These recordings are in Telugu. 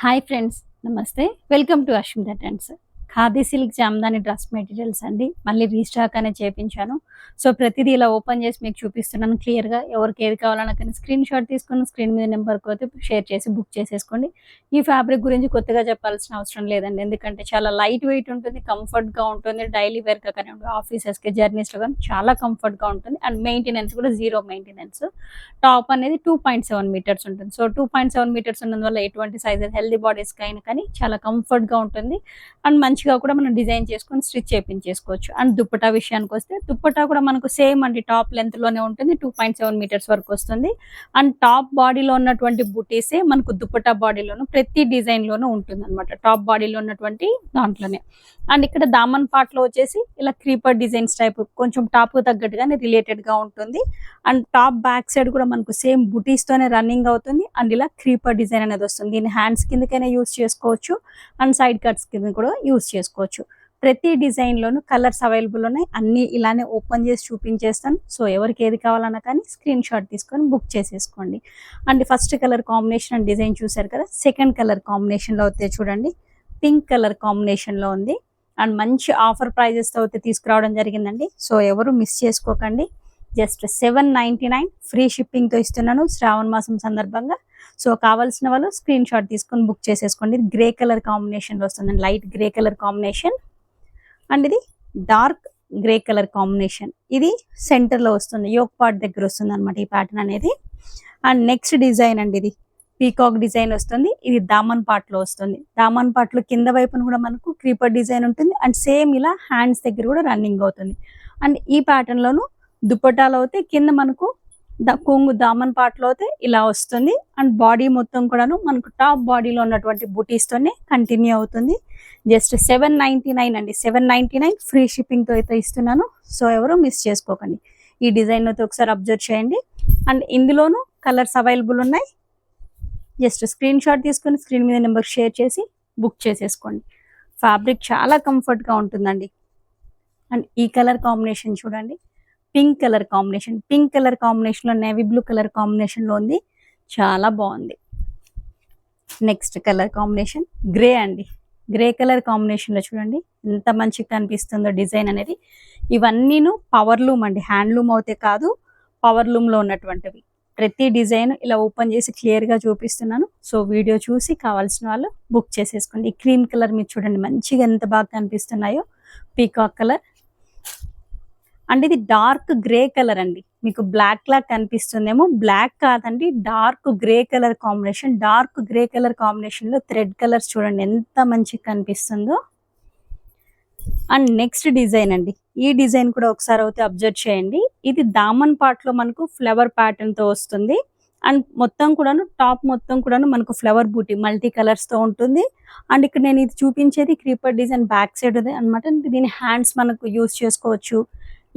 హాయ్ ఫ్రెండ్స్, నమస్తే. Welcome to Ashwitha trends. Khadi silk Jamdani dress materials అండి. మళ్ళీ రీస్టాక్ అనేది చేపించాను. సో ప్రతిదీ ఇలా ఓపెన్ చేసి మీకు చూపిస్తున్నాను క్లియర్గా. ఎవరికి ఏది కావాలన్నా కానీ స్క్రీన్ షాట్ తీసుకొని స్క్రీన్ మీద నెంబర్కి అయితే షేర్ చేసి బుక్ చేసేసుకోండి. ఈ ఫ్యాబ్రిక్ గురించి కొత్తగా చెప్పాల్సిన అవసరం లేదండి, ఎందుకంటే చాలా లైట్ వెయిట్ ఉంటుంది, కంఫర్ట్గా ఉంటుంది. డైలీ వేర్గా కానీ ఆఫీసెస్కి జర్నీస్లో కానీ చాలా కంఫర్ట్గా ఉంటుంది. అండ్ మెయింటెనెన్స్ కూడా జీరో మెయింటెనెన్స్. టాప్ అనేది 2.7 మీటర్స్ ఉంటుంది. సో 2.7 మీటర్స్ ఉన్నందువల్ల ఎటువంటి సైజెస్ హెల్దీ బాడీస్కి అయినా కానీ చాలా కంఫర్ట్గా ఉంటుంది. అండ్ మంచిగా కూడా మనం డిజైన్ చేసుకొని స్టిచ్ చేయించేసుకోవచ్చు. అండ్ దుప్పటా విషయానికి వస్తే దుప్పటా కూడా మనకు సేమ్ అండి, టాప్ లెంత్ లోనే ఉంటుంది, 2.7 మీటర్స్ వరకు వస్తుంది. అండ్ టాప్ బాడీలో ఉన్నటువంటి బుటీసే మనకు దుప్పటా బాడీలోను ప్రతి డిజైన్ లోనూ ఉంటుంది అనమాట, టాప్ బాడీలో ఉన్నటువంటి దాంట్లోనే. అండ్ ఇక్కడ దామన్ పార్ట్ లో వచ్చేసి ఇలా క్రీపర్ డిజైన్స్ టైప్ కొంచెం టాప్ కు తగ్గట్టుగానే రిలేటెడ్ గా ఉంటుంది. అండ్ టాప్ బ్యాక్ సైడ్ కూడా మనకు సేమ్ బుటీస్ తోనే రన్నింగ్ అవుతుంది. అండ్ ఇలా క్రీపర్ డిజైన్ అనేది వస్తుంది. దీన్ని హ్యాండ్స్ కిందకైనా యూస్ చేసుకోవచ్చు అండ్ సైడ్ కట్స్ కింద కూడా యూస్ చేసుకోవచ్చు. ప్రతి డిజైన్ లోను కలర్స్ అవైలబుల్ ఉన్నాయి. అన్ని ఇలానే ఓపెన్ చేసి చూపించేస్తాను. సో ఎవరికి ఏది కావాలన్నా కానీ స్క్రీన్ షాట్ తీసుకొని బుక్ చేసేసుకోండి. And first colour combination and design చూసారు కదా. సెకండ్ కలర్ కాంబినేషన్ లో అయితే చూడండి, పింక్ కలర్ కాంబినేషన్ లో ఉంది. అండ్ మంచి ఆఫర్ ప్రైజెస్ తో అయితే తీసుకురావడం జరిగిందండి. సో ఎవరు మిస్ చేసుకోకండి. జస్ట్ 799 ఫ్రీ షిప్పింగ్ తో ఇస్తున్నాను శ్రావణ మాసం సందర్భంగా. సో కావాల్సిన వాళ్ళు స్క్రీన్ షాట్ తీసుకొని బుక్ చేసేసుకోండి. గ్రే కలర్ కాంబినేషన్ లో వస్తుందండి, light grey colour combination. And ఇది డార్క్ గ్రే కలర్ కాంబినేషన్. ఇది సెంటర్ లో వస్తుంది, యోక్ పార్ట్ దగ్గర వస్తుంది అనమాట ఈ ప్యాటర్న్ అనేది. అండ్ నెక్స్ట్ డిజైన్ అండి, ఇది పీకాక్ డిజైన్ వస్తుంది. ఇది దామన్ పార్ట్ లో వస్తుంది. దామన్ పార్ట్ లో కింద వైపున కూడా మనకు క్రీపర్ డిజైన్ ఉంటుంది. అండ్ సేమ్ ఇలా హ్యాండ్స్ దగ్గర కూడా రన్నింగ్ అవుతుంది. అండ్ ఈ ప్యాటర్న్ లోను దుపట్టాలో అయితే కింద మనకు కొంగు దామన్ పార్ట్ లో అయితే ఇలా వస్తుంది. అండ్ బాడీ మొత్తం కూడాను మనకు టాప్ బాడీలో ఉన్నటువంటి బుటీస్ తోనే కంటిన్యూ అవుతుంది. జస్ట్ 799 అండి, 799 ఫ్రీ షిప్పింగ్ తో అయితే ఇస్తున్నాను. సో ఎవరు మిస్ చేసుకోకండి. ఈ డిజైన్ అయితే ఒకసారి అబ్జర్వ్ చేయండి. అండ్ ఇందులోను కలర్స్ అవైలబుల్ ఉన్నాయి. జస్ట్ స్క్రీన్ షాట్ తీసుకొని స్క్రీన్ మీద నెంబర్ షేర్ చేసి బుక్ చేసేసుకోండి. ఫ్యాబ్రిక్ చాలా కంఫర్ట్ గా ఉంటుందండి. అండ్ ఈ కలర్ కాంబినేషన్ చూడండి, pink colour combination. Pink colour combination లో నేవీ బ్లూ కలర్ కాంబినేషన్ లో ఉంది, చాలా బాగుంది. నెక్స్ట్ కలర్ కాంబినేషన్ గ్రే అండి. గ్రే కలర్ కాంబినేషన్ లో చూడండి ఎంత మంచిగా కనిపిస్తుందో డిజైన్ అనేది. ఇవన్నీను పవర్ లూమ్ అండి, హ్యాండ్లూమ్ అయితే కాదు, పవర్ లూమ్ లో ఉన్నటువంటివి. ప్రతి డిజైన్ ఇలా ఓపెన్ చేసి క్లియర్ గా చూపిస్తున్నాను. సో వీడియో చూసి కావాల్సిన వాళ్ళు బుక్ చేసేసుకోండి. ఈ క్రీమ్ కలర్ మీరు చూడండి మంచిగా ఎంత బాగా కనిపిస్తున్నాయో, పీకాక్ కలర్. అండ్ ఇది డార్క్ గ్రే కలర్ అండి. మీకు బ్లాక్ లాగా కనిపిస్తుందేమో, బ్లాక్ కాదండి, dark grey colour combination. Dark grey colour combination లో థ్రెడ్ కలర్స్ చూడండి ఎంత మంచిగా కనిపిస్తుందో. అండ్ నెక్స్ట్ డిజైన్ అండి, ఈ డిజైన్ కూడా ఒకసారి అయితే అబ్జర్వ్ చేయండి. ఇది దామన్ పార్ట్ లో మనకు ఫ్లవర్ ప్యాటర్న్ తో వస్తుంది. అండ్ మొత్తం కూడాను టాప్ మొత్తం కూడాను మనకు ఫ్లవర్ బూటీ మల్టీ కలర్స్ తో ఉంటుంది. అండ్ ఇక్కడ నేను ఇది చూపించేది క్రీపర్ డిజైన్ బ్యాక్ సైడ్ అనమాట. దీని హ్యాండ్స్ మనకు యూజ్ చేసుకోవచ్చు,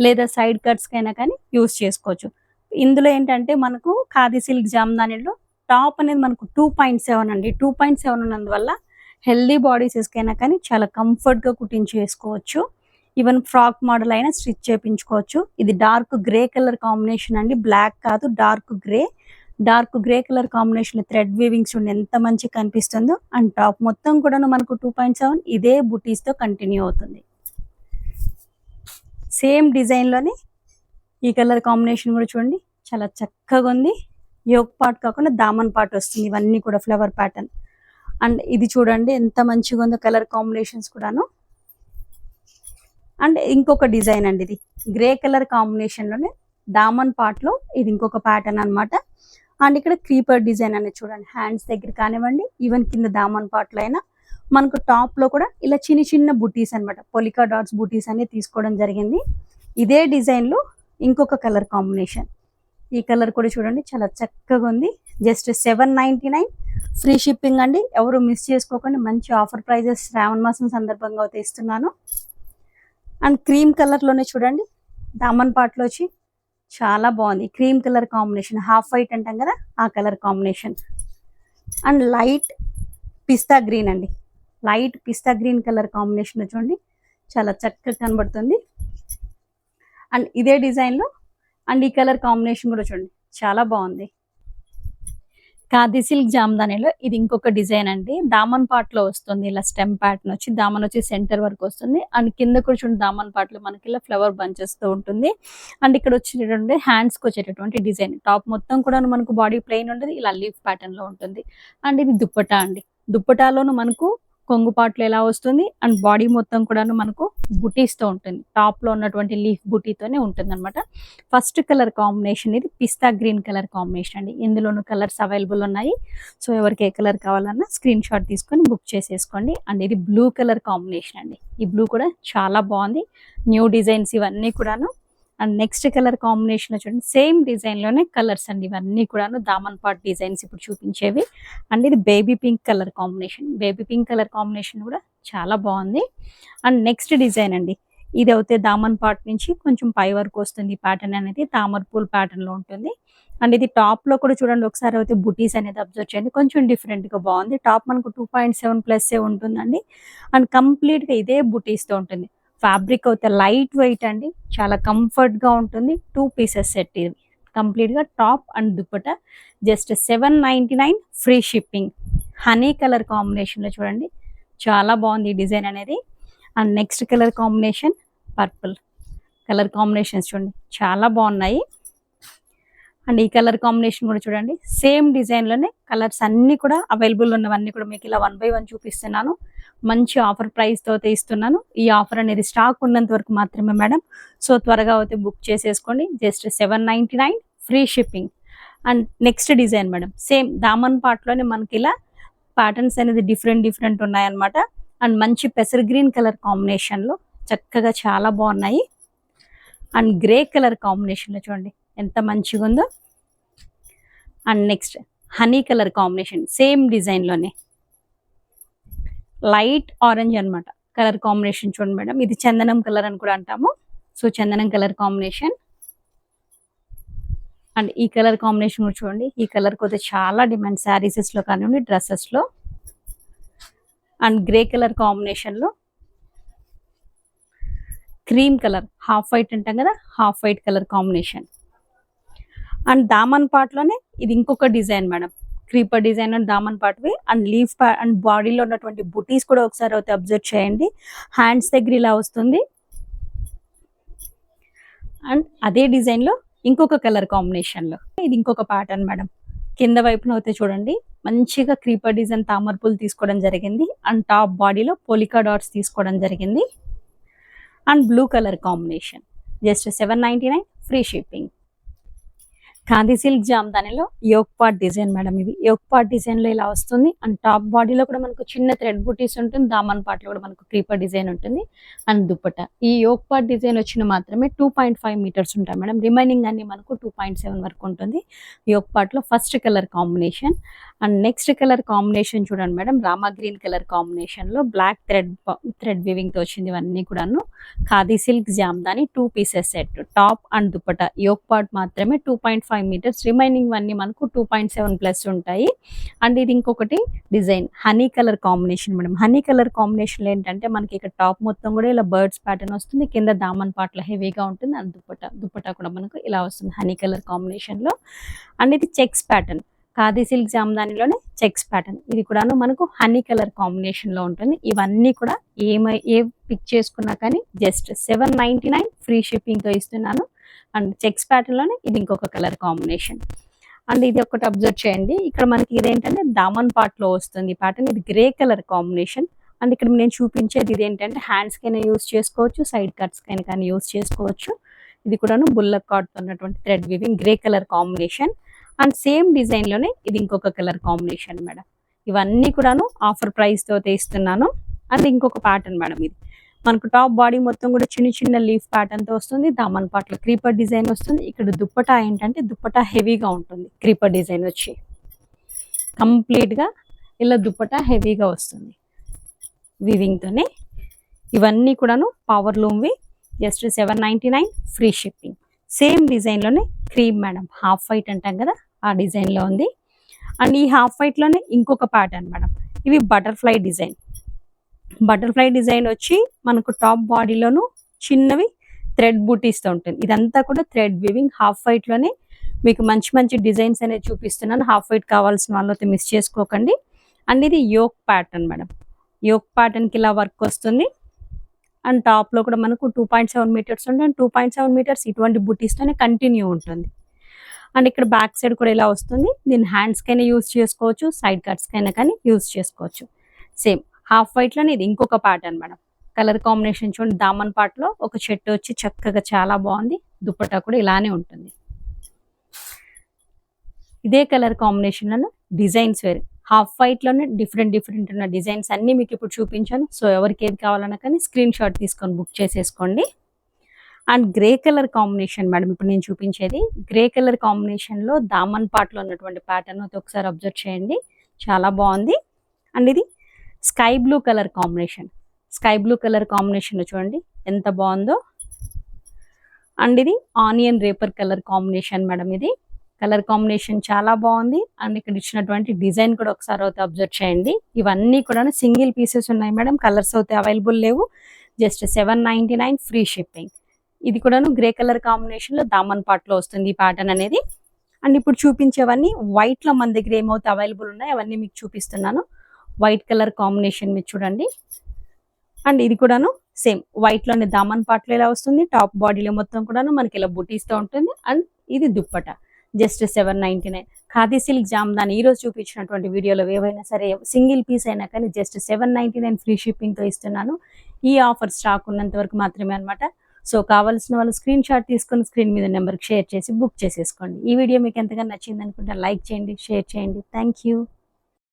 లేదా సైడ్ కట్స్ కైనా కానీ యూజ్ చేసుకోవచ్చు. ఇందులో ఏంటంటే మనకు ఖాదీ సిల్క్ జామ్దానిలో టాప్ అనేది మనకు 2.7 అండి. 2.7 ఉన్నందువల్ల హెల్దీ బాడీస్ కైనా కానీ చాలా కంఫర్ట్ గా కుట్టించేసుకోవచ్చు. ఈవెన్ ఫ్రాక్ మోడల్ అయినా స్టిచ్ చేయించుకోవచ్చు. ఇది డార్క్ గ్రే కలర్ కాంబినేషన్ అండి, బ్లాక్ కాదు, dark grey. Dark grey colour combination thread weavings ఉండి ఎంత మంచిగా కనిపిస్తుందో. అండ్ టాప్ మొత్తం కూడా మనకు 2.7 ఇదే బుటీస్ తో కంటిన్యూ అవుతుంది. సేమ్ డిజైన్ లోనే ఈ కలర్ కాంబినేషన్ కూడా చూడండి చాలా చక్కగా ఉంది. యోక్ పార్ట్ కాకుండా దామన్ పార్ట్ వస్తుంది, ఇవన్నీ కూడా ఫ్లవర్ ప్యాటర్న్. అండ్ ఇది చూడండి ఎంత మంచిగా ఉందో కలర్ కాంబినేషన్స్ కూడాను. అండ్ ఇంకొక డిజైన్ అండి, ఇది గ్రే కలర్ కాంబినేషన్ లోనే దామన్ పార్ట్ లో ఇది ఇంకొక ప్యాటర్న్ అన్నమాట. అండ్ ఇక్కడ క్రీపర్ డిజైన్ అనేది చూడండి హ్యాండ్స్ దగ్గర కానివ్వండి, ఈవెన్ కింద దామన్ పార్ట్ లో అయినా మనకు టాప్ లో కూడా ఇలా చిన్న చిన్న బుటీస్ అనమాట, పొలికా డాట్స్ బుటీస్ అనేది తీసుకోవడం జరిగింది. ఇదే డిజైన్ లో ఇంకొక కలర్ కాంబినేషన్, ఈ కలర్ కూడా చూడండి చాలా చక్కగా ఉంది. జస్ట్ 799 ఫ్రీ షిప్పింగ్ అండి. ఎవరు మిస్ చేసుకోకండి, మంచి ఆఫర్ ప్రైజెస్ శ్రావణ మాసం సందర్భంగా అయితే ఇస్తున్నాను. అండ్ క్రీమ్ కలర్ లోనే చూడండి దామన్ పార్ట్ లో వచ్చి చాలా బాగుంది. Cream colour combination, half white అంటాం కదా ఆ colour combination. And light pista green అండి, లైట్ పిస్తా గ్రీన్ కలర్ కాంబినేషన్ లో చూడండి చాలా చక్కగా కనబడుతుంది. అండ్ ఇదే డిజైన్ లో అండ్ ఈ కలర్ కాంబినేషన్ కూడా చూడండి చాలా బాగుంది. ఖాదీ సిల్క్ జామ్దానిలో ఇది ఇంకొక డిజైన్ అండి. దామన్ పార్ట్‌లో వస్తుంది. ఇలా స్టెమ్ ప్యాటర్న్ వచ్చి దామన్ వచ్చి సెంటర్ వరకు వస్తుంది. అండ్ కింద కూడా చూడండి దామన్ పార్ట్‌లో మనకి ఇలా ఫ్లవర్ బంచెస్‌తో ఉంటుంది. అండ్ ఇక్కడ వచ్చేటటువంటి హ్యాండ్స్‌కి వచ్చేటటువంటి డిజైన్. టాప్ మొత్తం కూడా మనకు బాడీ ప్లెయిన్ ఉంటది. ఇలా లీఫ్ ప్యాటర్న్‌లో ఉంటుంది. అండ్ ఇది దుప్పటా అండి. దుప్పటాలోను మనకు కొంగు పార్ట్‌లో ఎలా వస్తుంది అండ్ బాడీ మొత్తం కూడాను మనకు బుటీస్‌తో ఉంటుంది. టాప్‌లో ఉన్నటువంటి లీఫ్ బుటీతోనే ఉంటుందన్నమాట. ఫస్ట్ కలర్ కాంబినేషన్ ఇది పిస్తా గ్రీన్ కలర్ కాంబినేషన్ అండి. ఇందులోను కలర్స్ అవైలబుల్ ఉన్నాయి. సో ఎవరికి ఏ కలర్ కావాలన్నా స్క్రీన్ షాట్ తీసుకొని బుక్ చేసేసుకోండి. అండ్ ఇది బ్లూ కలర్ కాంబినేషన్ అండి. ఈ బ్లూ కూడా చాలా బాగుంది. న్యూ డిజైన్స్ ఇవన్నీ కూడాను. అండ్ నెక్స్ట్ కలర్ కాంబినేషన్ చూడండి సేమ్ డిజైన్ లోనే కలర్స్ అండి. ఇవన్నీ కూడాను దామన్ పార్ట్ డిజైన్స్ ఇప్పుడు చూపించేవి. అండ్ ఇది baby pink colour combination. Baby pink colour combination కూడా చాలా బాగుంది. అండ్ నెక్స్ట్ డిజైన్ అండి. ఇది అయితే దామన్ పార్ట్ నుంచి కొంచెం పై వరకు వస్తుంది. ప్యాటర్న్ అనేది తామర్ పూల్ ప్యాటర్న్ లో ఉంటుంది. అండ్ ఇది టాప్ లో కూడా చూడండి ఒకసారి అయితే బుటీస్ అనేది అబ్జర్వ్ చేయండి. కొంచెం డిఫరెంట్ గా బాగుంది. టాప్ మనకు 2.7 ప్లస్ ఉంటుందండి. అండ్ కంప్లీట్ గా ఇదే బుటీస్ తో ఉంటుంది. ఫ్యాబ్రిక్ అయితే లైట్ వెయిట్ అండి. చాలా కంఫర్ట్ గా ఉంటుంది. 2 పీసెస్ సెట్ ఇది. కంప్లీట్ గా top and dupatta just 799 free shipping. Honey colour combination లో చూడండి చాలా బాగుంది ఈ డిజైన్ అనేది. And next colour combination purple colour combinations చూడండి చాలా బాగున్నాయి. అండ్ ఈ కలర్ కాంబినేషన్ కూడా చూడండి సేమ్ డిజైన్ లోనే కలర్స్ అన్ని కూడా అవైలబుల్ ఉన్నవన్నీ కూడా మీకు ఇలా 1 బై 1 చూపిస్తున్నాను. మంచి ఆఫర్ ప్రైస్ తో ఇస్తున్నాను. ఈ ఆఫర్ అనేది స్టాక్ ఉన్నంత వరకు మాత్రమే మేడం. సో త్వరగా అయితే బుక్ చేసేసుకోండి. Just 799 free shipping. And next design madam same దామన్ పార్ట్ లోనే మనకి ఇలా ప్యాటర్న్స్ అనేది డిఫరెంట్ ఉన్నాయన్నమాట. అండ్ మంచి పెసర్ గ్రీన్ కలర్ కాంబినేషన్ లో చక్కగా చాలా బాగున్నాయి. అండ్ గ్రే కలర్ కాంబినేషన్ లో చూడండి ఎంత మంచిగా ఉందో. And next honey colour combination same design లోనే లైట్ ఆరెంజ్ అన్నమాట. కలర్ కాంబినేషన్ చూడండి మేడం. ఇది చందనం కలర్ అని కూడా అంటాము. సో చందనం కలర్ కాంబినేషన్. అండ్ ఈ కలర్ కాంబినేషన్ కూడా చూడండి. ఈ కలర్ కి చాలా డిమాండ్ శారీసెస్ లో కానివ్వండి డ్రెస్సెస్ లో. అండ్ గ్రే కలర్ కాంబినేషన్ లో క్రీమ్ కలర్ హాఫ్ వైట్ అంటాం కదా half white colour combination. And దామన్ పార్ట్ లోనే ఇది ఇంకొక design madam. Creeper design and దామన్ పార్ట్వి. అండ్ లీఫ్ అండ్ బాడీలో ఉన్నటువంటి బుటీస్ కూడా ఒకసారి అయితే అబ్జర్వ్ చేయండి. హ్యాండ్స్ దగ్గర ఇలా వస్తుంది. అండ్ అదే డిజైన్ లో ఇంకొక కలర్ కాంబినేషన్ లో ఇది ఇంకొక ప్యాటర్న్ మేడం. కింద వైపున అయితే చూడండి మంచిగా క్రీపర్ డిజైన్ తామర్ పూలు తీసుకోవడం జరిగింది. అండ్ టాప్ బాడీలో పోలికా డాట్స్ తీసుకోవడం జరిగింది. And blue colour combination just 799 free shipping. Khadi silk జామ్దానిలో యోక్ పార్ట్ డిజైన్ మేడం. ఇది యోక్ పార్ట్ డిజైన్ లో ఇలా వస్తుంది. అండ్ టాప్ బాడీలో కూడా మనకు చిన్న థ్రెడ్ బుటీస్ ఉంటుంది. దామన్ పార్ట్ లో కూడా మనకు క్రీపర్ డిజైన్ ఉంటుంది. అండ్ దుపట్టా ఈ యోక్ పార్ట్ డిజైన్ వచ్చిన మాత్రమే 2.5 మీటర్స్ ఉంటాయి మేడం. రిమైనింగ్ అన్ని మనకు 2.7 వరకు ఉంటుంది. యోక్ పార్ట్ లో first colour combination. And next colour combination చూడండి మేడం. రామా గ్రీన్ కలర్ కాంబినేషన్ లో బ్లాక్ థ్రెడ్ వీవింగ్ తో వచ్చింది. ఇవన్నీ కూడాను khadi silk jamdani 2 pieces set. Top and dupatta yoke part మాత్రమే 2.5 మీటర్స్. రిమైనింగ్ అన్ని మనకు 2.7 ప్లస్ ఉంటాయి. అండ్ ఇది ఇంకొకటి design honey colour combination madam. Honey colour combination ఏంటంటే మనకి ఇక్కడ టాప్ మొత్తం కూడా ఇలా బర్డ్స్ ప్యాటర్న్ వస్తుంది. కింద దామన్ పార్ట్ లో హెవీగా ఉంటుంది. అండ్ దుపట్టా కూడా మనకు ఇలా వస్తుంది హనీ కలర్ కాంబినేషన్ లో. అండ్ ఇది చెక్స్ ప్యాటర్న్. ఖాదీ సిల్క్ జామ్దానిలోనే చెక్స్ ప్యాటర్న్. ఇది కూడాను మనకు హనీ కలర్ కాంబినేషన్ లో ఉంటుంది. ఇవన్నీ కూడా ఏ పిక్ చేసుకున్నా కానీ జస్ట్ 799 ఫ్రీ షిప్పింగ్ తో ఇస్తున్నాను. అండ్ చెక్స్ ప్యాటర్న్ లోనే ఇది ఇంకొక కలర్ కాంబినేషన్. అండ్ ఇది ఒకటి అబ్జర్వ్ చేయండి. ఇక్కడ మనకి ఇదేంటంటే దామన్ పార్ట్ లో వస్తుంది ప్యాటర్న్. ఇది గ్రే కలర్ కాంబినేషన్. అండ్ ఇక్కడ నేను చూపించేది ఇదేంటంటే హ్యాండ్స్ కైనా యూస్ చేసుకోవచ్చు, సైడ్ కట్స్ కైనా కానీ యూస్ చేసుకోవచ్చు. ఇది కూడాను బుల్లక్ కార్డ్ ఉన్నటువంటి thread weaving grey colour combination. And same design లోనే ఇది ఇంకొక కలర్ కాంబినేషన్ మేడం. ఇవన్నీ కూడాను ఆఫర్ ప్రైస్ తో ఇస్తున్నాను. అండ్ ఇంకొక ప్యాటర్న్ మేడం. ఇది మనకు టాప్ బాడీ మొత్తం కూడా చిన్న లీఫ్ ప్యాటర్న్ తో వస్తుంది. దామన్ పార్ట్ లో క్రీపర్ డిజైన్ వస్తుంది. ఇక్కడ దుప్పటా ఏంటంటే దుప్పటా హెవీగా ఉంటుంది. క్రీపర్ డిజైన్ వచ్చి కంప్లీట్ గా ఇలా దుప్పటా హెవీగా వస్తుంది వీవింగ్ తోనే. ఇవన్నీ కూడాను పవర్ లూమ్వి. Just 799 free shipping. Same design లోనే క్రీమ్ మేడం. హాఫ్ వైట్ అంటాం కదా ఆ డిజైన్ లో ఉంది. అండ్ ఈ హాఫ్ వైట్ లోనే ఇంకొక ప్యాటర్న్ మేడం. ఇవి బటర్ఫ్లై డిజైన్. బటర్ఫ్లై డిజైన్ వచ్చి మనకు టాప్ బాడీలోను చిన్నవి థ్రెడ్ బూటీస్ తో ఉంటుంది. ఇదంతా కూడా థ్రెడ్ వీవింగ్ హాఫ్ వైట్ లోనే మీకు మంచి మంచి డిజైన్స్ అనేది చూపిస్తున్నాను. హాఫ్ వైట్ కావాల్సిన వాళ్ళైతే మిస్ చేసుకోకండి. అండ్ ఇది యోక్ ప్యాటర్న్ మేడం. యోక్ ప్యాటర్న్కి ఇలా వర్క్ వస్తుంది. అండ్ టాప్లో కూడా మనకు 2.7 మీటర్స్ ఉంటుంది. అండ్ 2.7 మీటర్స్ ఇటువంటి బుటీస్తోనే కంటిన్యూ ఉంటుంది. అండ్ ఇక్కడ బ్యాక్ సైడ్ కూడా ఇలా వస్తుంది. దీన్ని హ్యాండ్స్కైనా యూజ్ చేసుకోవచ్చు, సైడ్ కట్స్కైనా కానీ యూజ్ చేసుకోవచ్చు. సేమ్ హాఫ్ వైట్లోనే ఇది ఇంకొక ప్యాటర్న్ మేడం. కలర్ కాంబినేషన్ చూడండి, దామన్ పార్ట్లో ఒక చెట్టు వచ్చి చక్కగా చాలా బాగుంది. దుపట్టా కూడా ఇలానే ఉంటుంది. ఇదే కలర్ కాంబినేషన్లో డిజైన్స్ వేరు. హాఫ్ వైట్లోనే డిఫరెంట్ ఉన్న డిజైన్స్ అన్నీ మీకు ఇప్పుడు చూపించాను. సో ఎవరికి ఏది కావాలన్నా కానీ స్క్రీన్ షాట్ తీసుకొని బుక్ చేసేసుకోండి. And grey colour combination madam ఇప్పుడు నేను చూపించేది. గ్రే కలర్ కాంబినేషన్లో దామన్ పార్ట్లో ఉన్నటువంటి ప్యాటర్న్ అయితే ఒకసారి అబ్జర్వ్ చేయండి, చాలా బాగుంది. అండ్ ఇది sky blue colour combination. Sky blue colour కాంబినేషన్లో చూడండి ఎంత బాగుందో. అండ్ ఇది onion wrapper colour combination madam. ఇది కలర్ కాంబినేషన్ చాలా బాగుంది. అండ్ ఇక్కడ ఇచ్చినటువంటి డిజైన్ కూడా ఒకసారి అయితే అబ్జర్వ్ చేయండి. ఇవన్నీ కూడా సింగిల్ పీసెస్ ఉన్నాయి మేడం, కలర్స్ అయితే అవైలబుల్ లేవు. Just 799 free shipping. ఇది కూడాను గ్రే కలర్ కాంబినేషన్లో దామన్ పార్ట్లో వస్తుంది ఈ ప్యాటర్న్ అనేది. అండ్ ఇప్పుడు చూపించేవన్నీ వైట్లో మన దగ్గర ఏమవుతే అవైలబుల్ ఉన్నాయి అవన్నీ మీకు చూపిస్తున్నాను. వైట్ కలర్ కాంబినేషన్ మీరు చూడండి. అండ్ ఇది కూడాను సేమ్ వైట్లోనే దామన్ పార్ట్లో ఇలా వస్తుంది. టాప్ బాడీలో మొత్తం కూడాను మనకి ఇలా బుటీస్తో ఉంటుంది. అండ్ ఇది దుప్పట జస్ట్ 799. ఖాదీ సిల్క్ జామ్దాని ఈరోజు చూపించినటువంటి వీడియోలో ఏవైనా సరే సింగిల్ పీస్ అయినా కానీ జస్ట్ 799 ఫ్రీ షిప్పింగ్తో ఇస్తున్నాను. ఈ ఆఫర్ స్టాక్ ఉన్నంత వరకు మాత్రమే అనమాట. సో కావాల్సిన వాళ్ళు స్క్రీన్ షాట్ తీసుకొని స్క్రీన్ మీద నెంబర్కి షేర్ చేసి బుక్ చేసేసుకోండి. ఈ వీడియో మీకు ఎంతగా నచ్చింది అనుకుంటే లైక్ చేయండి, షేర్ చేయండి. Thank you.